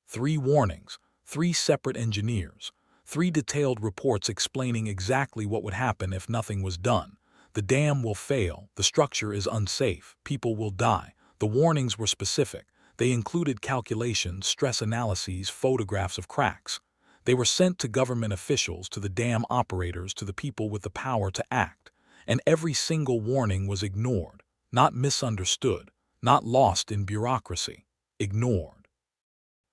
3 warnings, 3 separate engineers, 3 detailed reports explaining exactly what would happen if nothing was done. The dam will fail, the structure is unsafe, people will die. The warnings were specific. They included calculations, stress analyses, photographs of cracks. They were sent to government officials, to the dam operators, to the people with the power to act. And every single warning was ignored, not misunderstood, not lost in bureaucracy. Ignored.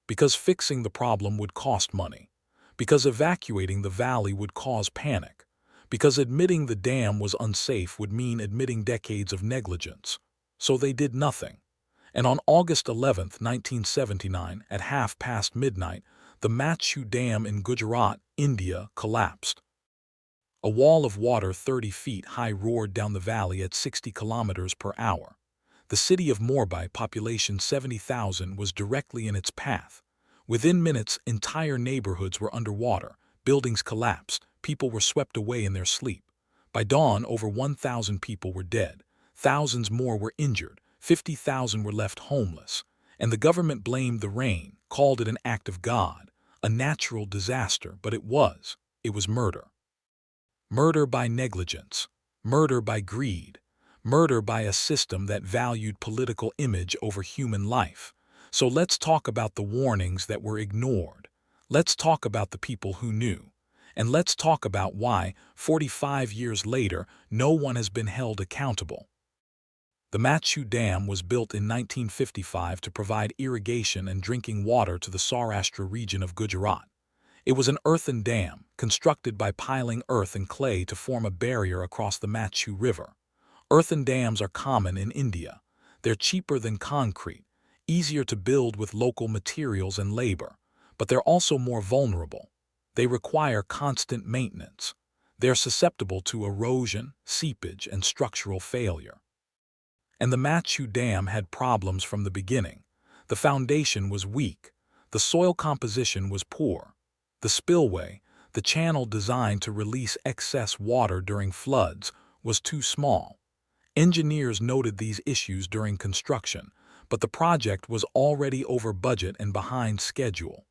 Because fixing the problem would cost money. Because evacuating the valley would cause panic. Because admitting the dam was unsafe would mean admitting decades of negligence. So they did nothing. And on August 11, 1979, at midnight, the Machchhu Dam in Gujarat, India, collapsed. A wall of water 30 feet high roared down the valley at 60 kilometers per hour. The city of Morbi, population 70,000, was directly in its path. Within minutes, entire neighborhoods were underwater, buildings collapsed, people were swept away in their sleep. By dawn, over 1,000 people were dead. Thousands more were injured. 50,000 were left homeless. And the government blamed the rain, called it an act of God, a natural disaster, but it was murder. Murder by negligence, murder by greed, murder by a system that valued political image over human life. So let's talk about the warnings that were ignored. Let's talk about the people who knew. And let's talk about why, 45 years later, no one has been held accountable. The Machchhu Dam was built in 1955 to provide irrigation and drinking water to the Saurashtra region of Gujarat. It was an earthen dam, constructed by piling earth and clay to form a barrier across the Machchhu River. Earthen dams are common in India. They're cheaper than concrete, easier to build with local materials and labor, but they're also more vulnerable. They require constant maintenance. They're susceptible to erosion, seepage, and structural failure. And the Machchhu Dam had problems from the beginning. The foundation was weak. The soil composition was poor. The spillway, the channel designed to release excess water during floods, was too small. Engineers noted these issues during construction, but the project was already over budget and behind schedule.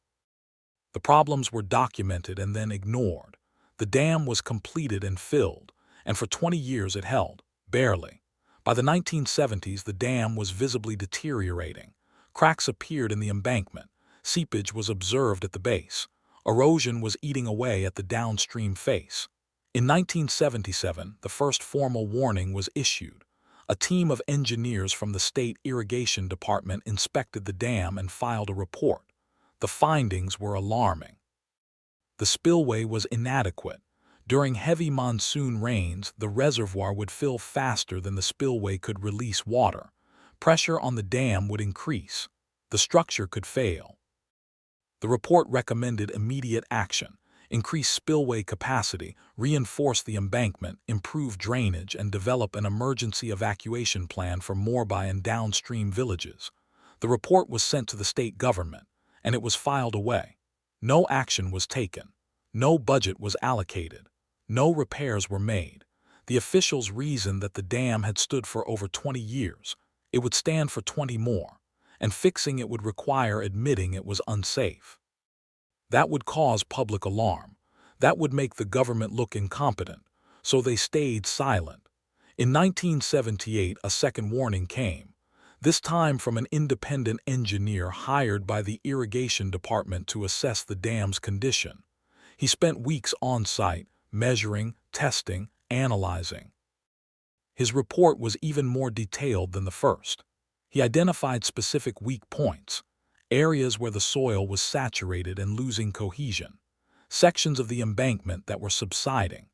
The problems were documented and then ignored. The dam was completed and filled, and for 20 years it held, barely. By the 1970s, the dam was visibly deteriorating. Cracks appeared in the embankment. Seepage was observed at the base. Erosion was eating away at the downstream face. In 1977, the first formal warning was issued. A team of engineers from the State Irrigation Department inspected the dam and filed a report. The findings were alarming. The spillway was inadequate. During heavy monsoon rains, the reservoir would fill faster than the spillway could release water. Pressure on the dam would increase. The structure could fail. The report recommended immediate action: increase spillway capacity, reinforce the embankment, improve drainage, and develop an emergency evacuation plan for Morbi and downstream villages. The report was sent to the state government, and it was filed away. No action was taken. No budget was allocated. No repairs were made. The officials reasoned that the dam had stood for over 20 years. It would stand for 20 more, and fixing it would require admitting it was unsafe. That would cause public alarm. That would make the government look incompetent, so they stayed silent. In 1978, a second warning came, this time from an independent engineer hired by the Irrigation Department to assess the dam's condition. He spent weeks on site, measuring, testing, analyzing. His report was even more detailed than the first. He identified specific weak points, areas where the soil was saturated and losing cohesion, sections of the embankment that were subsiding.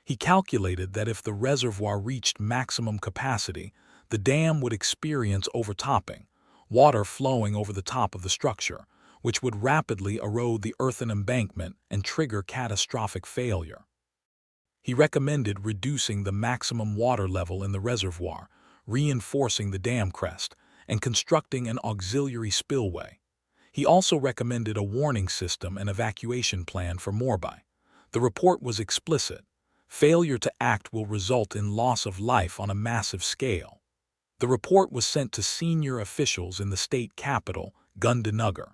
He calculated that if the reservoir reached maximum capacity, the dam would experience overtopping, water flowing over the top of the structure, which would rapidly erode the earthen embankment and trigger catastrophic failure. He recommended reducing the maximum water level in the reservoir, reinforcing the dam crest, and constructing an auxiliary spillway. He also recommended a warning system and evacuation plan for Morbi. The report was explicit. Failure to act will result in loss of life on a massive scale. The report was sent to senior officials in the state capital, Gandhinagar.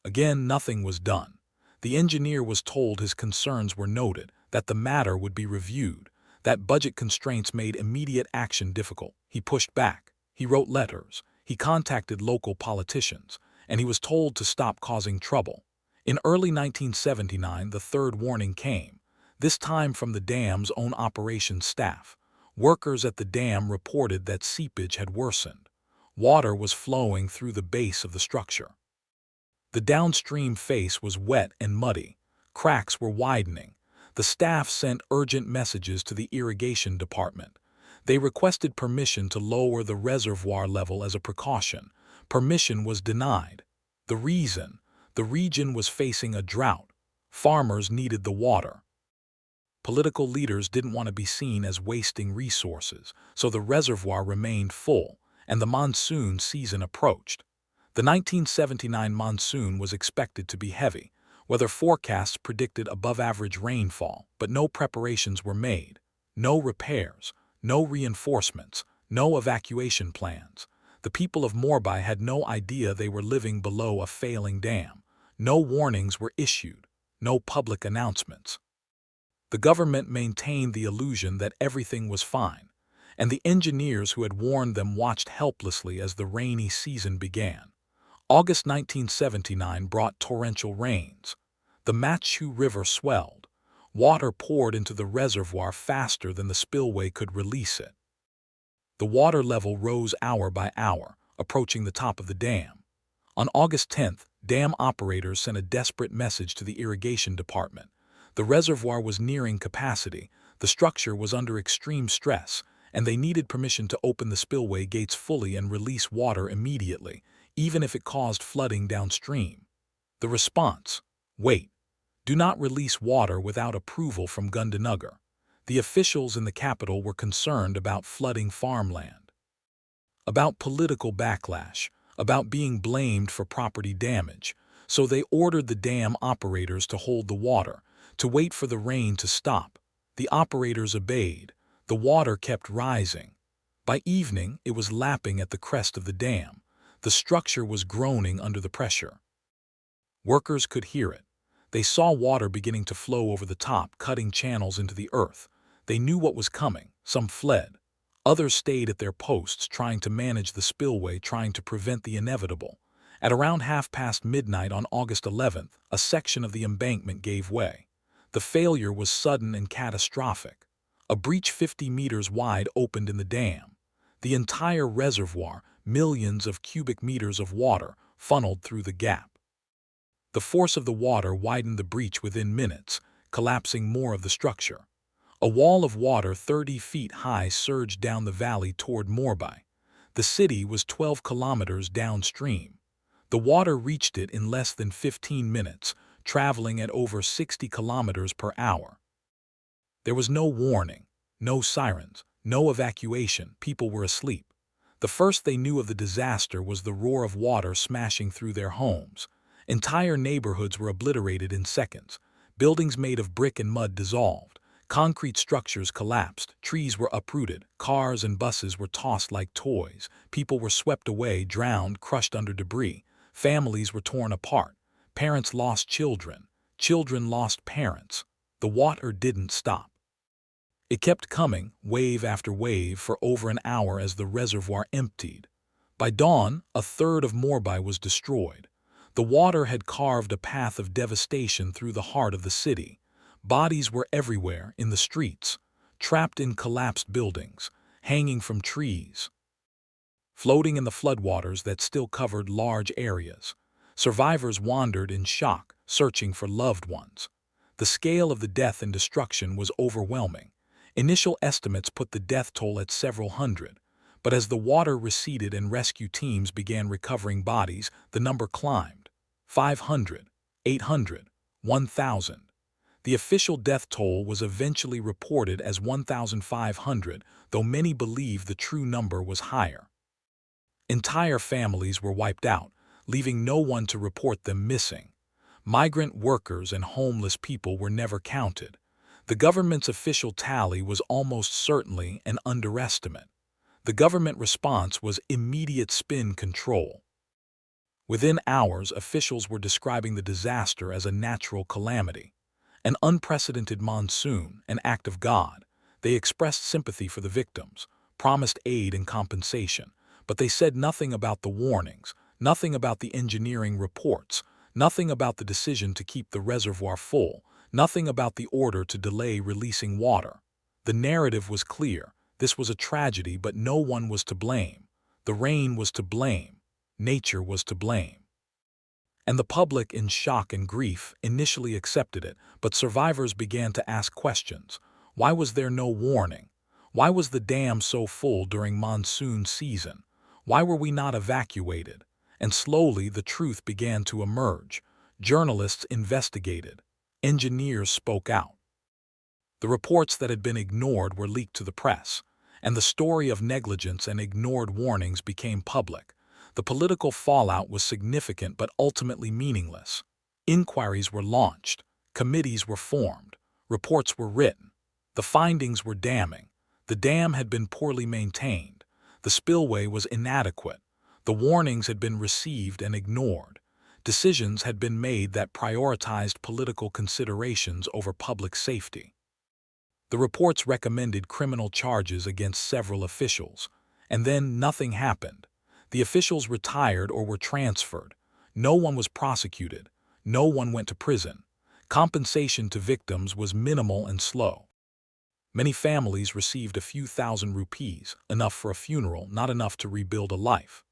Again, nothing was done. The engineer was told his concerns were noted, that the matter would be reviewed, that budget constraints made immediate action difficult. He pushed back. He wrote letters. He contacted local politicians, and he was told to stop causing trouble. In early 1979, the third warning came, this time from the dam's own operations staff. Workers at the dam reported that seepage had worsened. Water was flowing through the base of the structure. The downstream face was wet and muddy. Cracks were widening. The staff sent urgent messages to the irrigation department. They requested permission to lower the reservoir level as a precaution. Permission was denied. The reason? The region was facing a drought. Farmers needed the water. Political leaders didn't want to be seen as wasting resources, so the reservoir remained full, and the monsoon season approached. The 1979 monsoon was expected to be heavy. Weather forecasts predicted above-average rainfall, but no preparations were made. No repairs, no reinforcements, no evacuation plans. The people of Morbi had no idea they were living below a failing dam. No warnings were issued, no public announcements. The government maintained the illusion that everything was fine, and the engineers who had warned them watched helplessly as the rainy season began. August 1979 brought torrential rains. The Machchhu River swelled. Water poured into the reservoir faster than the spillway could release it. The water level rose hour by hour, approaching the top of the dam. On August 10th, dam operators sent a desperate message to the irrigation department. The reservoir was nearing capacity, the structure was under extreme stress, and they needed permission to open the spillway gates fully and release water immediately, even if it caused flooding downstream. The response: wait. Do not release water without approval from Gandhinagar. The officials in the capital were concerned about flooding farmland, about political backlash, about being blamed for property damage, so they ordered the dam operators to hold the water, to wait for the rain to stop. The operators obeyed. The water kept rising. By evening, it was lapping at the crest of the dam. The structure was groaning under the pressure. Workers could hear it. They saw water beginning to flow over the top, cutting channels into the earth. They knew what was coming. Some fled. Others stayed at their posts, trying to manage the spillway, trying to prevent the inevitable. At around midnight on August 11th, a section of the embankment gave way. The failure was sudden and catastrophic. A breach 50 meters wide opened in the dam. The entire reservoir, millions of cubic meters of water, funneled through the gap. The force of the water widened the breach within minutes, collapsing more of the structure. A wall of water 30 feet high surged down the valley toward Morbi. The city was 12 kilometers downstream. The water reached it in less than 15 minutes, traveling at over 60 kilometers per hour. There was no warning, no sirens, no evacuation. People were asleep. The first they knew of the disaster was the roar of water smashing through their homes. Entire neighborhoods were obliterated in seconds. Buildings made of brick and mud dissolved. Concrete structures collapsed. Trees were uprooted. Cars and buses were tossed like toys. People were swept away, drowned, crushed under debris. Families were torn apart. Parents lost children. Children lost parents. The water didn't stop. It kept coming, wave after wave, for over an hour as the reservoir emptied. By dawn, a third of Morbi was destroyed. The water had carved a path of devastation through the heart of the city. Bodies were everywhere, in the streets, trapped in collapsed buildings, hanging from trees, floating in the floodwaters that still covered large areas. Survivors wandered in shock, searching for loved ones. The scale of the death and destruction was overwhelming. Initial estimates put the death toll at several hundred, but as the water receded and rescue teams began recovering bodies, the number climbed. 500, 800, 1,000. The official death toll was eventually reported as 1,500, though many believe the true number was higher. Entire families were wiped out, leaving no one to report them missing. Migrant workers and homeless people were never counted. The government's official tally was almost certainly an underestimate. The government response was immediate spin control. Within hours, officials were describing the disaster as a natural calamity, an unprecedented monsoon, an act of God. They expressed sympathy for the victims, promised aid and compensation, but they said nothing about the warnings, nothing about the engineering reports, nothing about the decision to keep the reservoir full, nothing about the order to delay releasing water. The narrative was clear. This was a tragedy, but no one was to blame. The rain was to blame. Nature was to blame. And the public, in shock and grief, initially accepted it, but survivors began to ask questions. Why was there no warning? Why was the dam so full during monsoon season? Why were we not evacuated? And slowly the truth began to emerge. Journalists investigated. Engineers spoke out. The reports that had been ignored were leaked to the press, and the story of negligence and ignored warnings became public. The political fallout was significant but ultimately meaningless. Inquiries were launched, committees were formed, reports were written. The findings were damning. The dam had been poorly maintained. The spillway was inadequate. The warnings had been received and ignored. Decisions had been made that prioritized political considerations over public safety. The reports recommended criminal charges against several officials, and then nothing happened. The officials retired or were transferred. No one was prosecuted. No one went to prison. Compensation to victims was minimal and slow. Many families received a few thousand rupees, enough for a funeral, not enough to rebuild a life.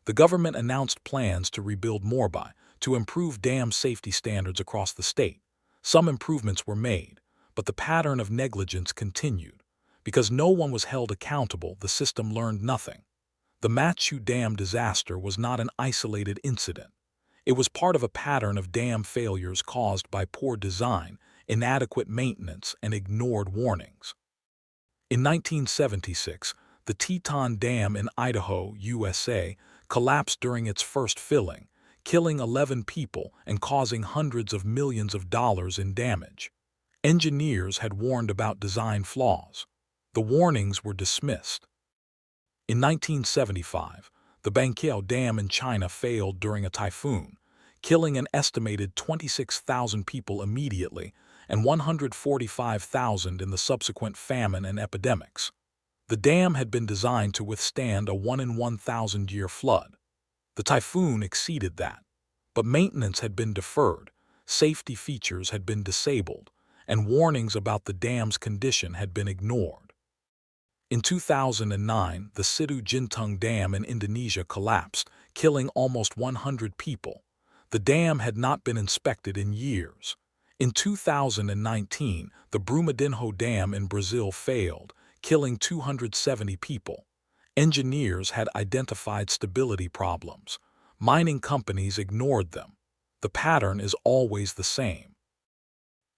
The government announced plans to rebuild Morbi, to improve dam safety standards across the state. Some improvements were made, but the pattern of negligence continued. Because no one was held accountable, the system learned nothing. The Machchhu Dam disaster was not an isolated incident. It was part of a pattern of dam failures caused by poor design, inadequate maintenance, and ignored warnings. In 1976, the Teton Dam in Idaho, USA, collapsed during its first filling, killing 11 people and causing hundreds of millions of dollars in damage. Engineers had warned about design flaws. The warnings were dismissed. In 1975, the Machchhu Dam in China failed during a typhoon, killing an estimated 26,000 people immediately and 145,000 in the subsequent famine and epidemics. The dam had been designed to withstand a 1-in-1,000-year flood. The typhoon exceeded that, but maintenance had been deferred, safety features had been disabled, and warnings about the dam's condition had been ignored. In 2009, the Situ Jintung Dam in Indonesia collapsed, killing almost 100 people. The dam had not been inspected in years. In 2019, the Brumadinho Dam in Brazil failed, killing 270 people. Engineers had identified stability problems. Mining companies ignored them. The pattern is always the same.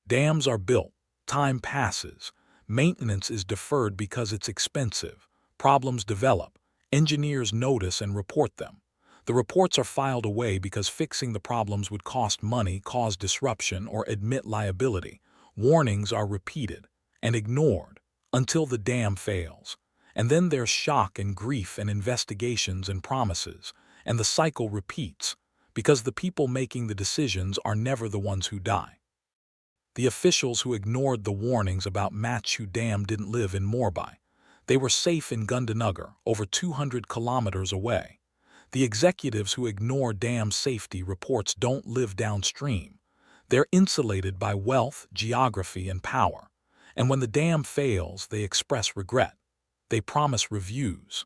Dams are built, time passes, maintenance is deferred because it's expensive, problems develop, engineers notice and report them. The reports are filed away because fixing the problems would cost money, cause disruption, or admit liability. Warnings are repeated and ignored until the dam fails. And then there's shock and grief and investigations and promises, and the cycle repeats because the people making the decisions are never the ones who die. The officials who ignored the warnings about Machchhu Dam didn't live in Morbi. They were safe in Gundanagar, over 200 kilometers away. The executives who ignore dam safety reports don't live downstream. They're insulated by wealth, geography, and power. And when the dam fails, they express regret. They promise reviews.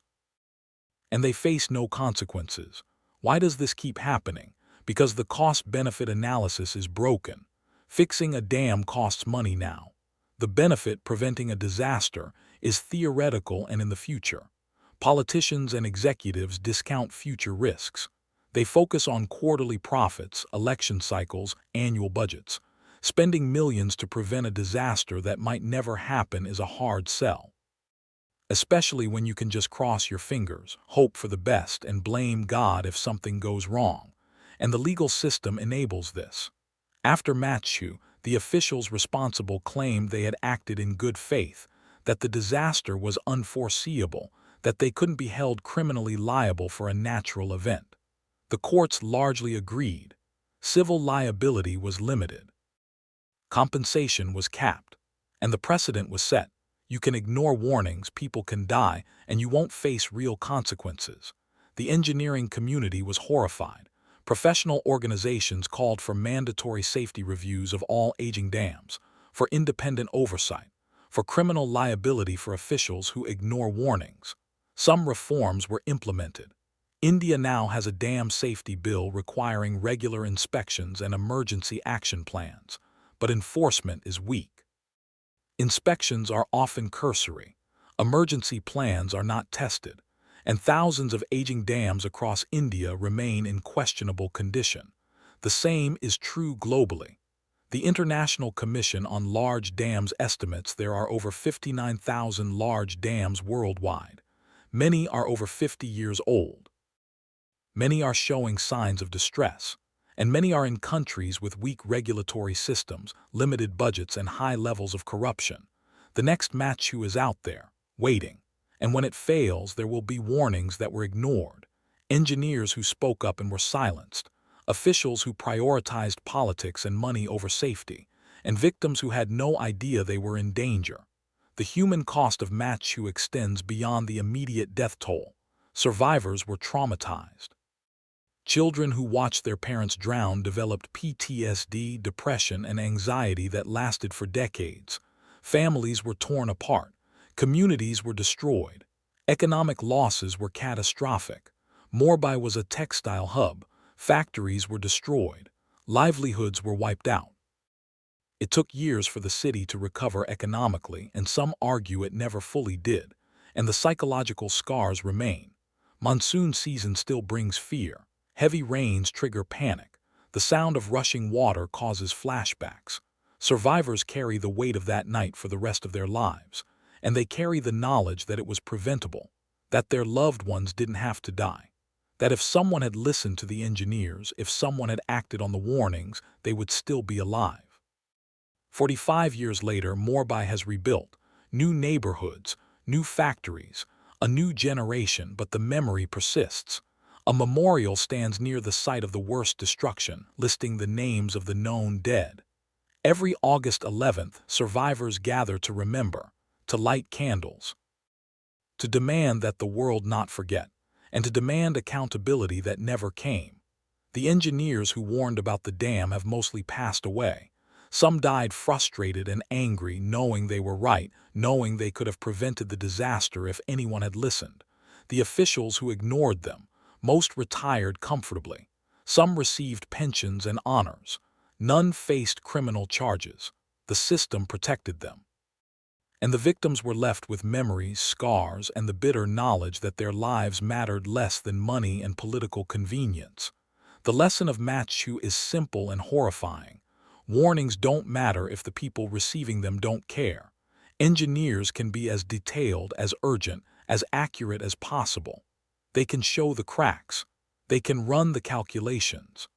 And they face no consequences. Why does this keep happening? Because the cost-benefit analysis is broken. Fixing a dam costs money now. The benefit, preventing a disaster, is theoretical and in the future. Politicians and executives discount future risks. They focus on quarterly profits, election cycles, annual budgets. Spending millions to prevent a disaster that might never happen is a hard sell. Especially when you can just cross your fingers, hope for the best, and blame God if something goes wrong. And the legal system enables this. After Machchhu, the officials responsible claimed they had acted in good faith, that the disaster was unforeseeable, that they couldn't be held criminally liable for a natural event. The courts largely agreed. Civil liability was limited. Compensation was capped. And the precedent was set. You can ignore warnings, people can die, and you won't face real consequences. The engineering community was horrified. Professional organizations called for mandatory safety reviews of all aging dams, for independent oversight, for criminal liability for officials who ignore warnings. Some reforms were implemented. India now has a dam safety bill requiring regular inspections and emergency action plans, but enforcement is weak. Inspections are often cursory, emergency plans are not tested, and thousands of aging dams across India remain in questionable condition. The same is true globally. The International Commission on Large Dams estimates there are over 59,000 large dams worldwide. Many are over 50 years old. Many are showing signs of distress, and many are in countries with weak regulatory systems, limited budgets, and high levels of corruption. The next Machchhu is out there, waiting, and when it fails, there will be warnings that were ignored, engineers who spoke up and were silenced, officials who prioritized politics and money over safety, and victims who had no idea they were in danger. The human cost of Machchhu extends beyond the immediate death toll. Survivors were traumatized. Children who watched their parents drown developed PTSD, depression, and anxiety that lasted for decades. Families were torn apart. Communities were destroyed. Economic losses were catastrophic. Morbi was a textile hub. Factories were destroyed. Livelihoods were wiped out. It took years for the city to recover economically, and some argue it never fully did, and the psychological scars remain. Monsoon season still brings fear. Heavy rains trigger panic. The sound of rushing water causes flashbacks. Survivors carry the weight of that night for the rest of their lives, and they carry the knowledge that it was preventable, that their loved ones didn't have to die, that if someone had listened to the engineers, if someone had acted on the warnings, they would still be alive. 45 years later, Morbi has rebuilt. New neighborhoods, new factories, a new generation, but the memory persists. A memorial stands near the site of the worst destruction, listing the names of the known dead. Every August 11th, survivors gather to remember, to light candles, to demand that the world not forget, and to demand accountability that never came. The engineers who warned about the dam have mostly passed away. Some died frustrated and angry, knowing they were right, knowing they could have prevented the disaster if anyone had listened. The officials who ignored them, most retired comfortably. Some received pensions and honors. None faced criminal charges. The system protected them. And the victims were left with memories, scars, and the bitter knowledge that their lives mattered less than money and political convenience. The lesson of Machchhu is simple and horrifying. Warnings don't matter if the people receiving them don't care. Engineers can be as detailed, as urgent, as accurate as possible. They can show the cracks. They can run the calculations.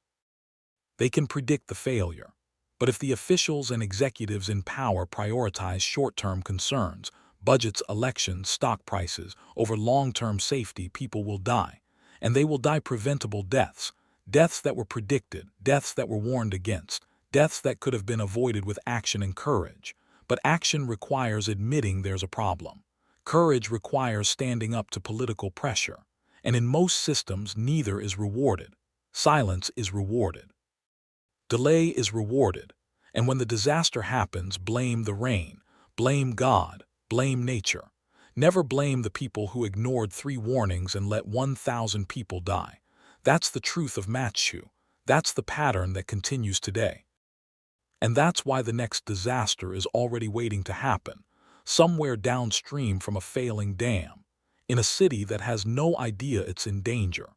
They can predict the failure. But if the officials and executives in power prioritize short-term concerns, budgets, elections, stock prices, over long-term safety, people will die. And they will die preventable deaths. Deaths that were predicted, deaths that were warned against, deaths that could have been avoided with action and courage. But action requires admitting there's a problem. Courage requires standing up to political pressure. And in most systems, neither is rewarded. Silence is rewarded. Delay is rewarded. And when the disaster happens, blame the rain, blame God, blame nature. Never blame the people who ignored 3 warnings and let 1,000 people die. That's the truth of Machchhu. That's the pattern that continues today. And that's why the next disaster is already waiting to happen, somewhere downstream from a failing dam, in a city that has no idea it's in danger.